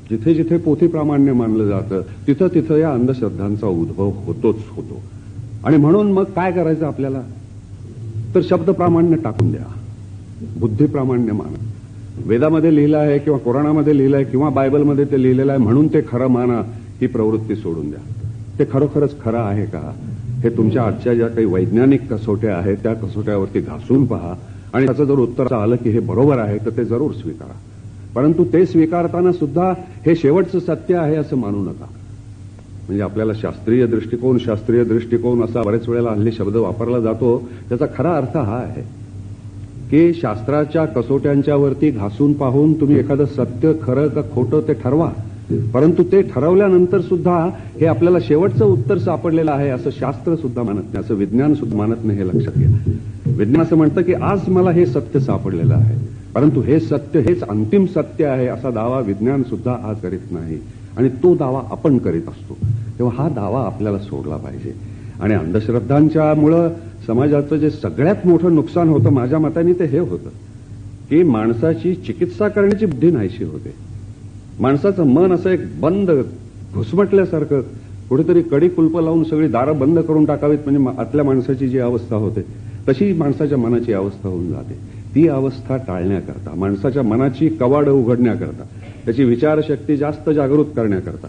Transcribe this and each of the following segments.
जिथे जिथे पोथी प्रामाण्य मानलं जातं तिथं तिथं या अंधश्रद्धांचा उद्भव होतोच होतो. आणि म्हणून मग काय करायचं आपल्याला, तर शब्द प्रामाण्य टाकून द्या, बुद्धी प्रामाण्य माना. वेदामध्ये लिहिलं आहे किंवा कुराणामध्ये लिहिलं आहे किंवा बायबलमध्ये ते लिहिलेलं आहे म्हणून ते खरं माना, ही प्रवृत्ती सोडून द्या. ते खरोखरच खरं आहे का, हे तुमच्या आजच्या ज्या काही वैज्ञानिक कसोट्या आहेत त्या कसोट्यावरती घासून पहा आणि त्याचं जर उत्तर आलं की हे बरोबर आहे तर ते जरूर स्वीकारा. परंतु ते स्वीकारताना सुद्धा हे शेवटचं सत्य आहे असं मानू नका. म्हणजे आपल्याला शास्त्रीय दृष्टिकोन असा बरेच वेळेला हल्ली शब्द वापरला जातो. त्याचा खरा अर्थ हा आहे की शास्त्राच्या कसोट्यांच्यावरती घासून पाहून तुम्ही एखादं सत्य खरं का खोटं ते ठरवा. परंतु ते ठरवल्यानंतर सुद्धा हे आपल्याला शेवटचं उत्तर सापडलेलं आहे असं शास्त्र सुद्धा मानत नाही, असं विज्ञान सुद्धा मानत नाही. हे लक्षात घ्या. विज्ञान असं म्हणतं की आज मला हे सत्य सापडलेलं आहे, परंतु हे सत्य हेच अंतिम सत्य आहे असा दावा विज्ञान सुद्धा आज करीत नाही. आणि तो दावा आपण करीत असतो. तेव्हा हा दावा आपल्याला सोडला पाहिजे. आणि अंधश्रद्धांच्यामुळं समाजाचं जे सगळ्यात मोठं नुकसान होतं माझ्या मताने ते हे होतं की माणसाची चिकित्सा करण्याची बुद्धी नाहीशी होते. माणसाचं मन असं एक बंद घुसमटल्यासारखं, कुठेतरी कडी कुलप लावून सगळी दारं बंद करून टाकावीत म्हणजे आतल्या माणसाची जी अवस्था होते तशी माणसाच्या मनाची अवस्था होऊन जाते. ती अवस्था टाळण्याकरता, माणसाच्या मनाची कवाडं उघडण्याकरता, त्याची विचारशक्ती जास्त जागृत करण्याकरता,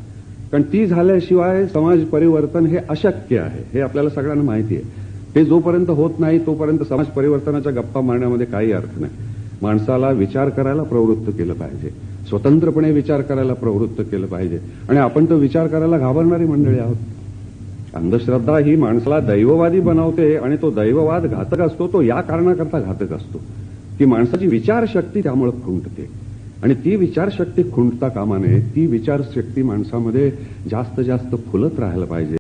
कारण ती झाल्याशिवाय समाज परिवर्तन हे अशक्य आहे, हे आपल्याला सगळ्यांना माहिती आहे. ते जोपर्यंत होत नाही तोपर्यंत समाज परिवर्तनाच्या गप्पा मारण्यामध्ये काही अर्थ नाही. माणसाला विचार करायला प्रवृत्त केलं पाहिजे, स्वतंत्रपणे विचार करायला प्रवृत्त केलं पाहिजे. आणि आपण तर विचार करायला घाबरणारी मंडळी आहोत. अंधश्रद्धा ही माणसाला दैववादी बनवते आणि तो दैववाद घातक असतो. तो या कारणाकरता घातक असतो की माणसाची विचारशक्ती त्यामुळे खुंटते. आणि ती विचारशक्ती खुंटता कामा नये. ती विचारशक्ती माणसामध्ये जास्त जास्त फुलत राहायला पाहिजे.